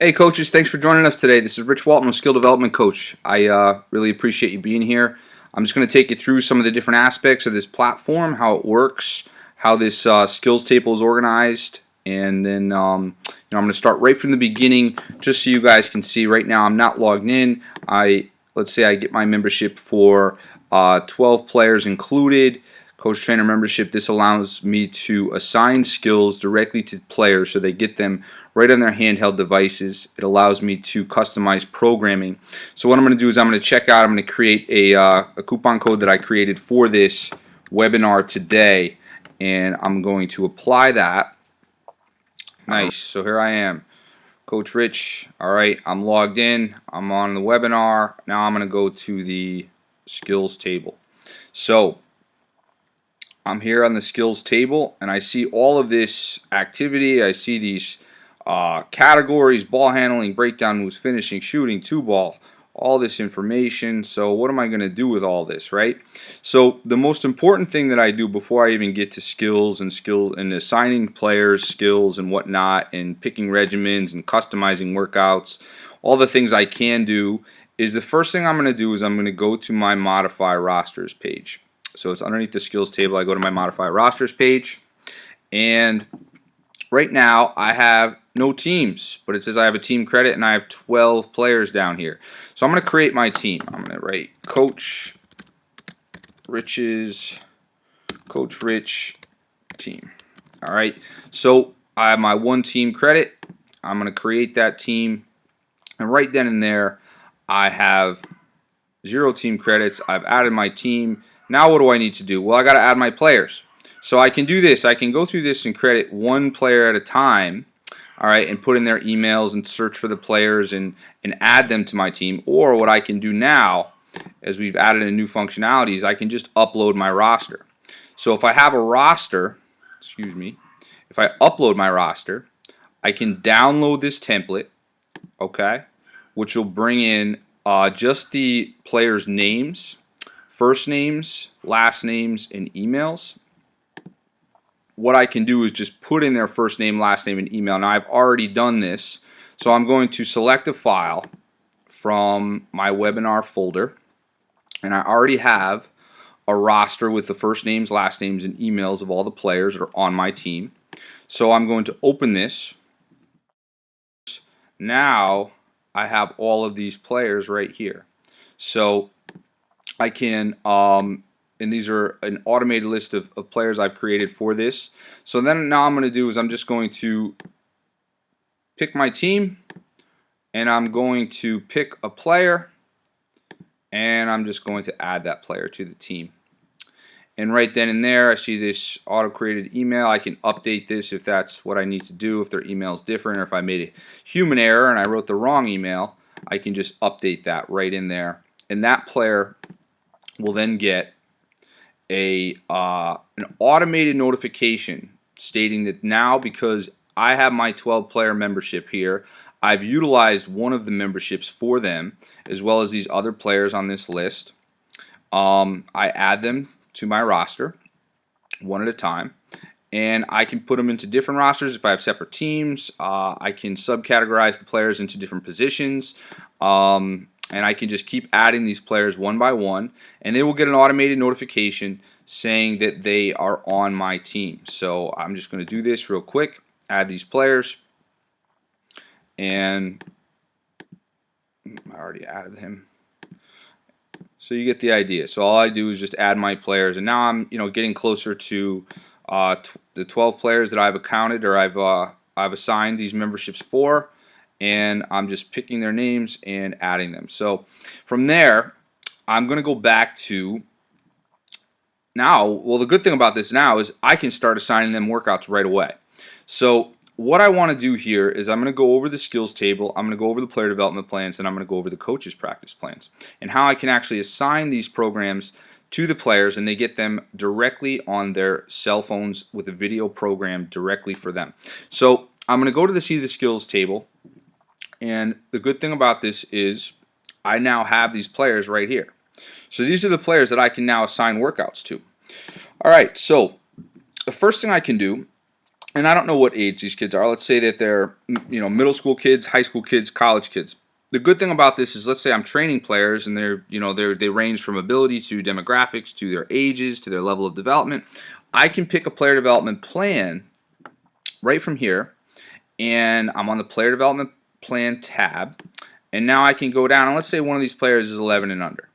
Hey coaches, thanks for joining us today. This is Rich Walton with Skill Development Coach. I really appreciate you being here. I'm just going to take you through some of the different aspects of this platform, how it works, how this skills table is organized, and then I'm going to start right from the beginning just so you guys can see. Right now I'm not logged in. Let's say I get my membership for 12 players included. Coach Trainer membership. This allows me to assign skills directly to players so they get them right on their handheld devices. It allows me to customize programming. So what I'm going to do is I'm going to check out. I'm going to create a coupon code that I created for this webinar today, and I'm going to apply that. Nice. So here I am, Coach Rich. All right, I'm logged in. I'm on the webinar. Now I'm going to go to the skills table. So I'm here on the skills table and I see all of this activity. I see these categories: ball handling, breakdown moves, finishing, shooting, two ball, all this information. So what am I going to do with all this, right? So the most important thing that I do before I even get to skills and assigning players skills and whatnot, and picking regimens and customizing workouts, all the things I can do, is the first thing I'm going to do is I'm going to go to my modify rosters page. So it's underneath the skills table. I go to my modify rosters page, and right now I have no teams, but it says I have a team credit and I have 12 players down here. So I'm going to create my team. I'm going to write Coach Rich team. All right. So I have my one team credit. I'm going to create that team, and right then and there I have 0 team credits. I've added my team. Now what do I need to do? Well, I got to add my players. So I can do this. I can go through this and credit one player at a time, all right, and put in their emails and search for the players and add them to my team. Or what I can do now, as we've added a new functionality, is I can just upload my roster. So if I have a roster, if I upload my roster, I can download this template, okay, which will bring in just the players' names, first names, last names, and emails. What I can do is just put in their first name, last name, and email. Now I've already done this, so I'm going to select a file from my webinar folder, and I already have a roster with the first names, last names, and emails of all the players that are on my team. So I'm going to open this. Now I have all of these players right here. So I can, and these are an automated list of players I've created for this. So then now I'm going to do is I'm just going to pick my team, and I'm going to pick a player, and I'm just going to add that player to the team. And right then and there I see this auto-created email. I can update this if that's what I need to do, if their email is different, or if I made a human error and I wrote the wrong email, I can just update that right in there. And that player will then get an automated notification stating that now, because I have my 12 player membership here, I've utilized one of the memberships for them, as well as these other players on this list. I add them to my roster one at a time, and I can put them into different rosters if I have separate teams. I can subcategorize the players into different positions, and I can just keep adding these players one by one, and they will get an automated notification saying that they are on my team. So I'm just going to do this real quick, add these players, and I already added him. So you get the idea. So all I do is just add my players, and now I'm getting closer to the 12 players that I've accounted, or I've assigned these memberships for, and I'm just picking their names and adding them. So from there, I'm going to go back to now. Well, the good thing about this now is I can start assigning them workouts right away. So what I want to do here is I'm going to go over the skills table, I'm going to go over the player development plans, and I'm going to go over the coaches practice plans, and how I can actually assign these programs to the players, and they get them directly on their cell phones with a video program directly for them. So I'm going to go to the see the skills table, and the good thing about this is I now have these players right here. So these are the players that I can now assign workouts to. All right, so the first thing I can do and I don't know what age these kids are. Let's say that they're, middle school kids, high school kids, college kids. The good thing about this is, let's say I'm training players, and they range from ability to demographics to their ages to their level of development. I can pick a player development plan right from here, and I'm on the player development plan tab, and now I can go down, and let's say one of these players is 11 and under,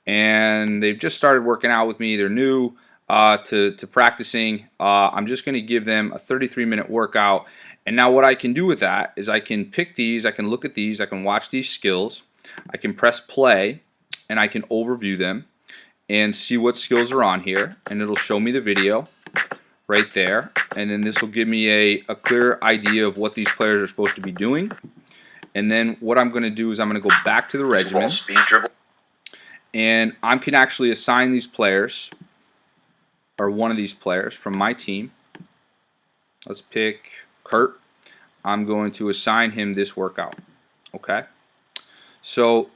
and they've just started working out with me. They're new to practicing. I'm just going to give them a 33-minute workout. And now what I can do with that is I can pick these, I can look at these, I can watch these skills, I can press play, and I can overview them and see what skills are on here, and it'll show me the video right there, and then this will give me a clear idea of what these players are supposed to be doing. And then what I'm going to do is I'm going to go back to the regimen, speed dribble, and I can actually assign these players, or one of these players from my team. Let's pick Kurt. I'm going to assign him this workout. Okay, so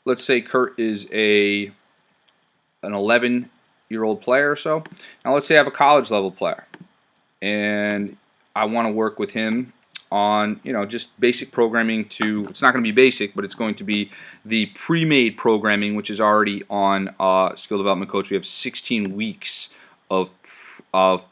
let's say Kurt is an 11-year-old player or so. Now let's say I have a college level player, and I want to work with him on just basic programming. It's not going to be basic, but it's going to be the pre-made programming, which is already on Skill Development Coach. We have 16 weeks of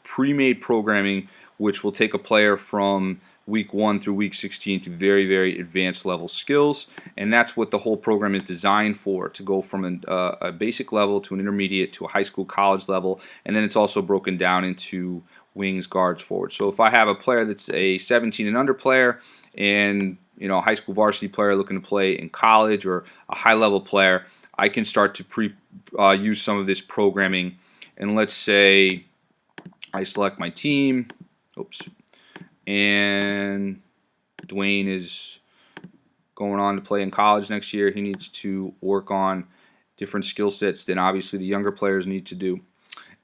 pre-made programming, which will take a player from week 1 through week 16 to very, very advanced level skills. And that's what the whole program is designed for, to go from a basic level to an intermediate to a high school, college level. And then it's also broken down into wings, guards, forwards. So if I have a player that's a 17 and under player, and a high school varsity player looking to play in college, or a high level player, I can start to use some of this programming. And let's say I select my team. Oops. And Dwayne is going on to play in college next year. He needs to work on different skill sets than obviously the younger players need to do.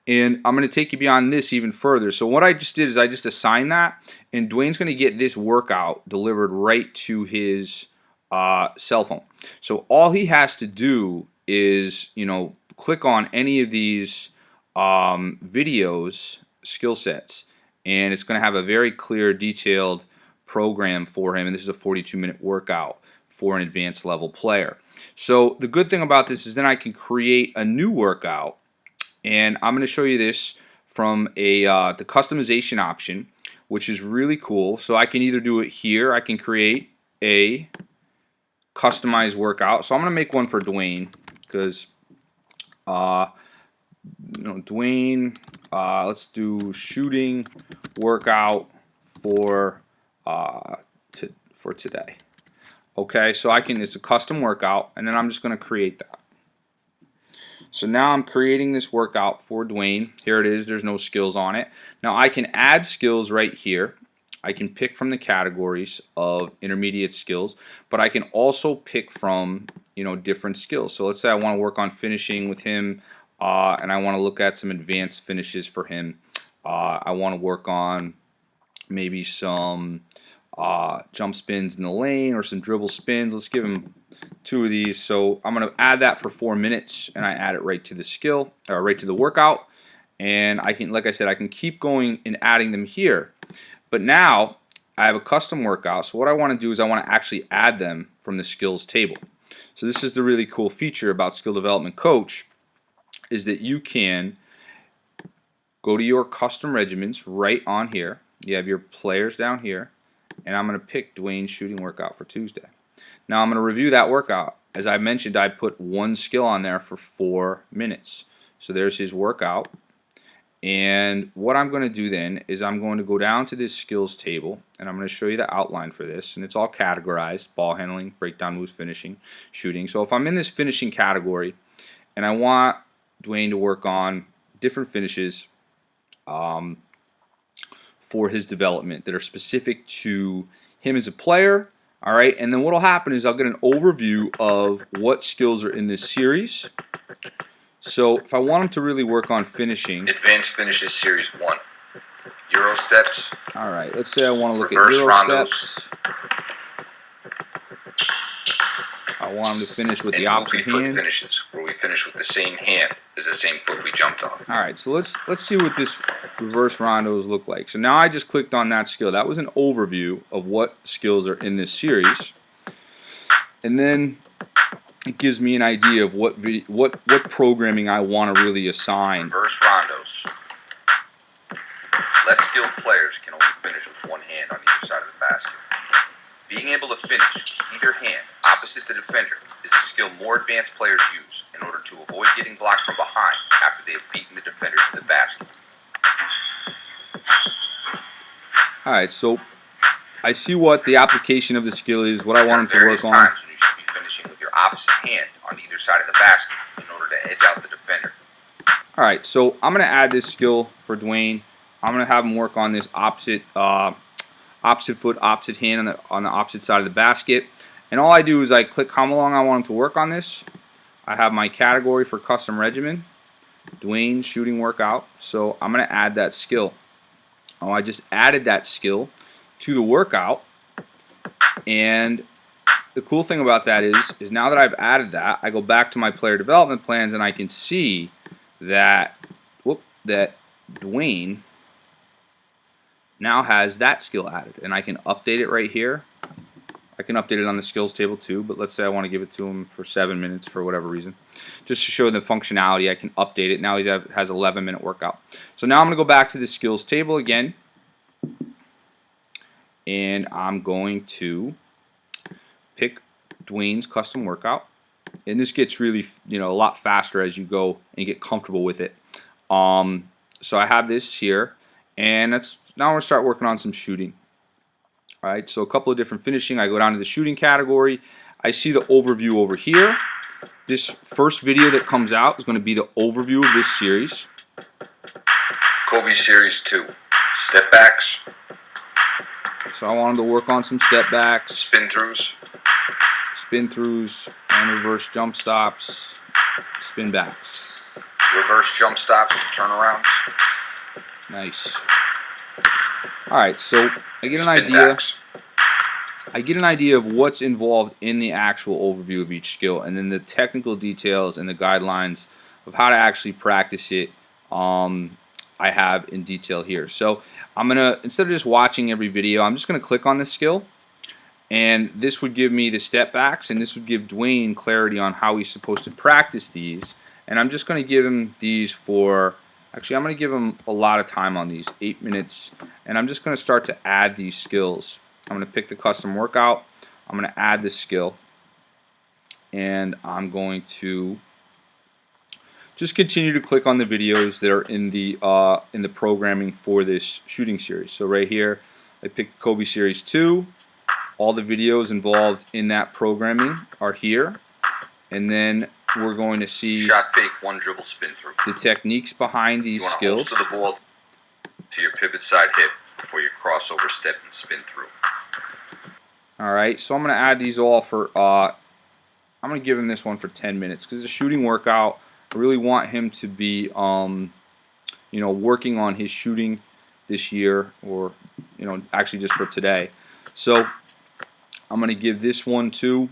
And I'm going to take you beyond this even further. So what I just did is I just assigned that, and Dwayne's going to get this workout delivered right to his cell phone. So all he has to do is, click on any of these videos, skill sets, and it's going to have a very clear, detailed program for him. And this is a 42-minute workout for an advanced level player. So the good thing about this is then I can create a new workout, and I'm going to show you this from the customization option, which is really cool. So I can either do it here. I can create a customized workout. So I'm going to make one for Dwayne, because Dwayne, let's do shooting workout for today. Okay, so it's a custom workout, and then I'm just going to create that. So now I'm creating this workout for Dwayne. Here it is. There's no skills on it. Now I can add skills right here. I can pick from the categories of intermediate skills, but I can also pick from different skills. So let's say I want to work on finishing with him, and I want to look at some advanced finishes for him. I want to work on maybe some jump spins in the lane, or some dribble spins. Let's give him 2 of these. So I'm going to add that for 4 minutes, and I add it right to the skill, or right to the workout. And I can, like I said, I can keep going and adding them here. But now I have a custom workout. So what I want to do is I want to actually add them from the skills table. So this is the really cool feature about Skill Development Coach, is that you can go to your custom regimens right on here. You have your players down here, and I'm going to pick Dwayne's shooting workout for Tuesday. Now I'm going to review that workout. As I mentioned, I put one skill on there for 4 minutes. So there's his workout. And what I'm going to do then is I'm going to go down to this skills table, and I'm going to show you the outline for this. And it's all categorized: ball handling, breakdown moves, finishing, shooting. So if I'm in this finishing category and I want Dwayne to work on different finishes for his development that are specific to him as a player, all right, and then what will happen is I'll get an overview of what skills are in this series. So if I want him to really work on finishing, advanced finishes series 1, Euro steps. All right, let's say I want to look reverse at Euro rondos. steps. I want him to finish with And the goofy opposite foot hand. finishes, where we finish with the same hand as the same foot we jumped off. All right, so let's see what this reverse rondos look like. So now I just clicked on that skill. That was an overview of what skills are in this series, and then it gives me an idea of what programming I want to really assign. Reverse rondos. Less skilled players can only finish with one hand on either side of the basket. Being able to finish either hand opposite the defender is a skill more advanced players use in order to avoid getting blocked from behind after they have beaten the defender to the basket. Alright, so I see what the application of the skill is, what I want him to work on. There are various times when you should be finishing with your opposite hand on either side of the basket in order to edge out the defender. Alright, so I'm going to add this skill for Dwayne. I'm going to have him work on this opposite foot, opposite hand on the opposite side of the basket. And all I do is I click how long I want him to work on this. I have my category for custom regimen, Dwayne shooting workout. So I'm going to add that skill. Oh, I just added that skill to the workout. And the cool thing about that is now that I've added that, I go back to my player development plans and I can see that that Dwayne now has that skill added, and I can update it right here. I can update it on the skills table too, but let's say I want to give it to him for 7 minutes for whatever reason. Just to show the functionality, I can update it. Now he has 11-minute workout. So now I'm going to go back to the skills table again, and I'm going to pick Dwayne's custom workout. And this gets really, a lot faster as you go and get comfortable with it. So I have this here, and now I'm going to start working on some shooting. All right, so a couple of different finishing. I go down to the shooting category. I see the overview over here. This first video that comes out is going to be the overview of this series. Kobe Series 2. Step backs. So I want him to work on some step backs, Spin throughs. and reverse jump stops, spin backs. Reverse jump stops, turnarounds. Nice. All right, so I get an Spin idea. backs. I get an idea of what's involved in the actual overview of each skill, and then the technical details and the guidelines of how to actually practice it. I have in detail here. So I'm gonna, instead of just watching every video, I'm just gonna click on this skill, and this would give me the step backs, and this would give Dwayne clarity on how he's supposed to practice these. And I'm just gonna give him these for, actually I'm gonna give him a lot of time on these, 8 minutes, and I'm just gonna start to add these skills. I'm gonna pick the custom workout, I'm gonna add this skill, and I'm going to just continue to click on the videos that are in the programming for this shooting series. So right here, I picked Kobe Series 2. All the videos involved in that programming are here, and then we're going to see Shot fake, one dribble, spin through. the techniques behind these You want to skills. holster the ball to your pivot side hip before you crossover step and spin through. All right, so I'm going to add these all for. I'm going to give him this one for 10 minutes because it's a shooting workout. I really want him to be, working on his shooting this year, or actually just for today. So I'm going to give this one to.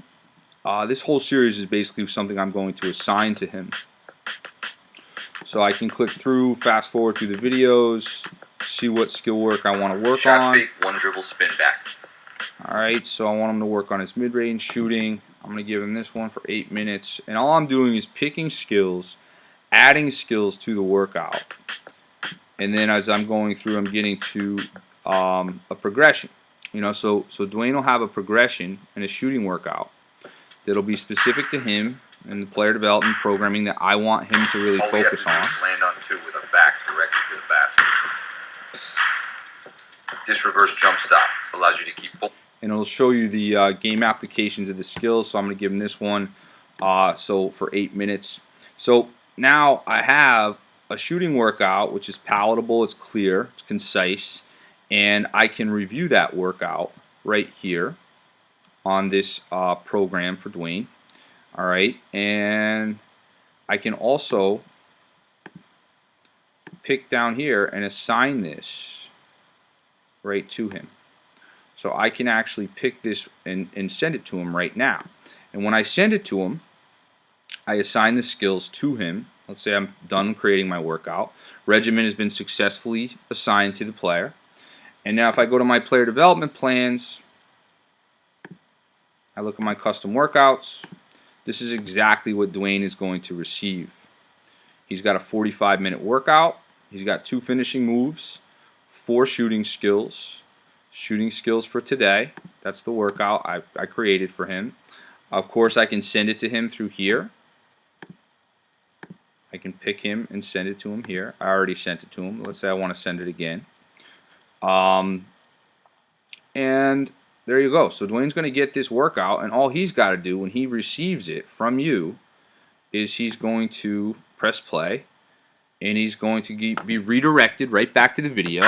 This whole series is basically something I'm going to assign to him. So I can click through, fast forward through the videos, see what skill work I want to work Shot on. fake, one dribble, spin back. Alright, so I want him to work on his mid-range shooting. I'm going to give him this one for 8 minutes. And all I'm doing is picking skills, adding skills to the workout. And then as I'm going through, I'm getting to a progression. So Dwayne will have a progression in a shooting workout that'll be specific to him and the player development programming that I want him to really All we have to focus do on. is land on two with a back directly to the basket. This reverse jump stop allows you to keep both. And it'll show you the game applications of the skills. So I'm going to give him this one so for 8 minutes. So now I have a shooting workout which is palatable, it's clear, it's concise, and I can review that workout right here on this program for Dwayne. All right, and I can also pick down here and assign this right to him. So I can actually pick this and send it to him right now. And when I send it to him, I assign the skills to him. Let's say I'm done creating my workout. Regimen has been successfully assigned to the player. And now if I go to my player development plans, I look at my custom workouts. This is exactly what Dwayne is going to receive. He's got a 45-minute workout. He's got 2 finishing moves, 4 shooting skills for today. That's the workout I created for him. Of course, I can send it to him through here. I can pick him and send it to him here. I already sent it to him. Let's say I want to send it again. And there you go. So Dwayne's going to get this workout, and all he's got to do when he receives it from you is he's going to press play, and he's going to be redirected right back to the video,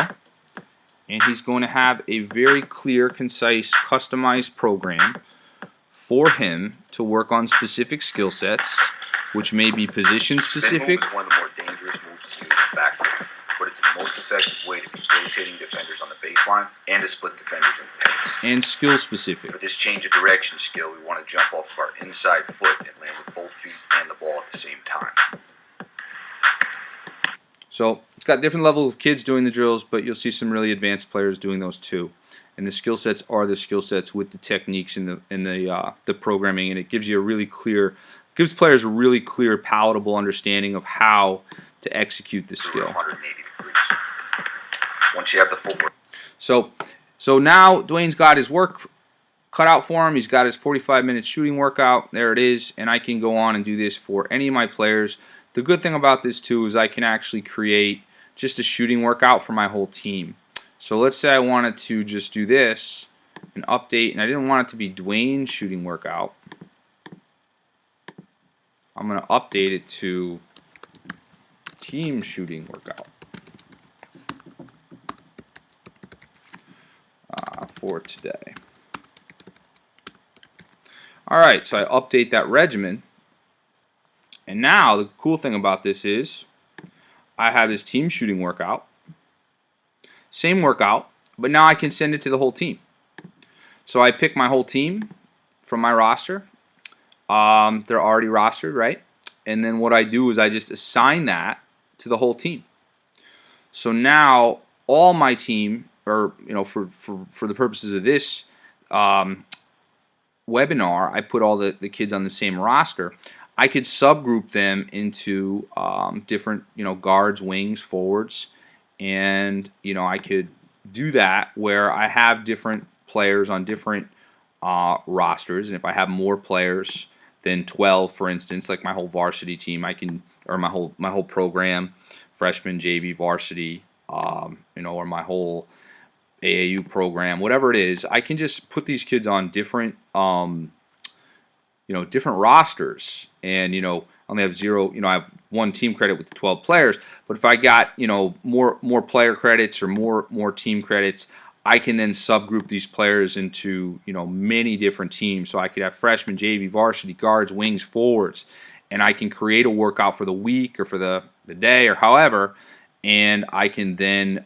and he's going to have a very clear, concise, customized program for him to work on specific skill sets, which may be position specific. Spin move is one of the more dangerous moves to use in backfield, but it's the most effective way to be rotating defenders on the baseline and to split defenders in paint. And skill specific. For this change of direction skill, we want to jump off of our inside foot and land with both feet and the ball at the same time. So it's got different level of kids doing the drills, but you'll see some really advanced players doing those too. And the skill sets are the skill sets with the techniques and the programming, and it gives you a really clear, gives players a really clear, palatable understanding of how to execute the skill. 180 degrees. Once you have the footwork. So now Dwayne's got his work cut out for him. He's got his 45-minute shooting workout. There it is, and I can go on and do this for any of my players. The good thing about this too is I can actually create just a shooting workout for my whole team. So let's say I wanted to just do this and update, and I didn't want it to be Dwayne's shooting workout. I'm going to update it to team shooting workout for today. Alright, so I update that regimen. And now the cool thing about this is I have this team shooting workout. Same workout, but now I can send it to the whole team. So I pick my whole team from my roster. They're already rostered, right? And then what I do is I just assign that to the whole team. So now all my team, or for the purposes of this webinar, I put all the kids on the same roster. I could subgroup them into different guards, wings, forwards, and I could do that where I have different players on different rosters, and if I have more players than 12, for instance, like my whole varsity team, I can, or my whole program, freshman, JV, varsity, or my whole AAU program, whatever it is, I can just put these kids on different different rosters, and I only have 0, I have 1 team credit with 12 players, but if I got more player credits or more team credits, I can then subgroup these players into many different teams. So I could have freshmen, JV, varsity, guards, wings, forwards, and I can create a workout for the week or for the day or however, and I can then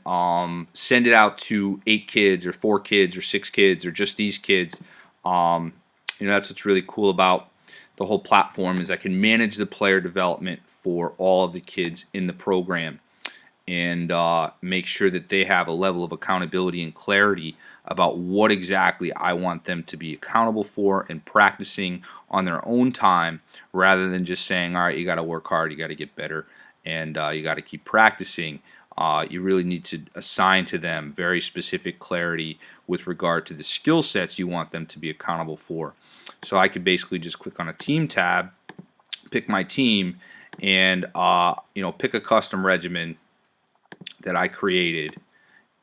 send it out to 8 kids or 4 kids or 6 kids or just these kids. That's what's really cool about the whole platform, is I can manage the player development for all of the kids in the program and make sure that they have a level of accountability and clarity about what exactly I want them to be accountable for and practicing on their own time, rather than just saying, all right, you got to work hard, you got to get better, and you got to keep practicing. You really need to assign to them very specific clarity with regard to the skill sets you want them to be accountable for. So I could basically just click on a team tab, pick my team, and pick a custom regimen that I created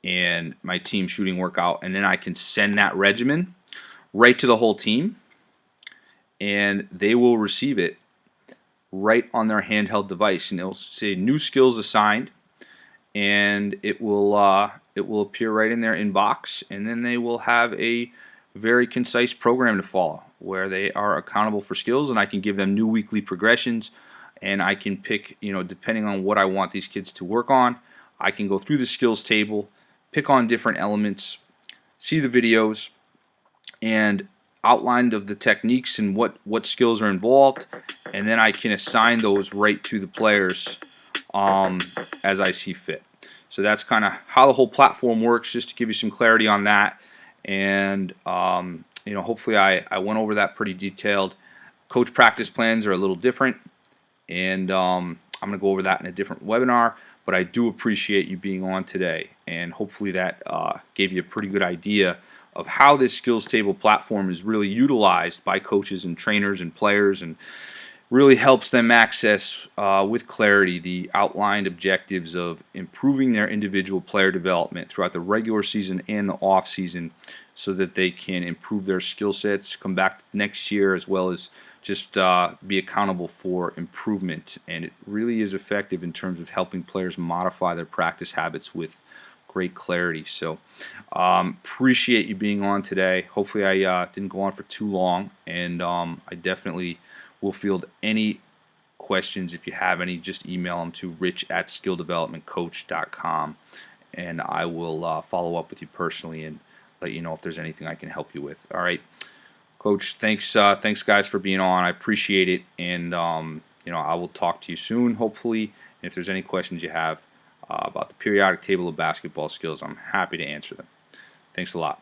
and my team shooting workout, and then I can send that regimen right to the whole team, and they will receive it right on their handheld device, and it'll say new skills assigned, and it will appear right in their inbox, and then they will have a very concise program to follow where they are accountable for skills, and I can give them new weekly progressions, and I can pick, depending on what I want these kids to work on, I can go through the skills table, pick on different elements, see the videos, and outline of the techniques and what skills are involved, and then I can assign those right to the players as I see fit. So that's kind of how the whole platform works, just to give you some clarity on that. And hopefully I went over that pretty detailed. Coach practice plans are a little different, and I'm going to go over that in a different webinar. But I do appreciate you being on today, and hopefully that gave you a pretty good idea of how this skills table platform is really utilized by coaches and trainers and players, and really helps them access with clarity the outlined objectives of improving their individual player development throughout the regular season and the off season, so that they can improve their skill sets, come back next year, as well as just be accountable for improvement. And it really is effective in terms of helping players modify their practice habits with great clarity. So appreciate you being on today. Hopefully I didn't go on for too long, and I definitely will field any questions. If you have any, just email them to rich@skilldevelopmentcoach.com, and I will follow up with you personally and let you know if there's anything I can help you with. All right, Coach, thanks guys for being on. I appreciate it, and I will talk to you soon, hopefully. And if there's any questions you have about the periodic table of basketball skills, I'm happy to answer them. Thanks a lot.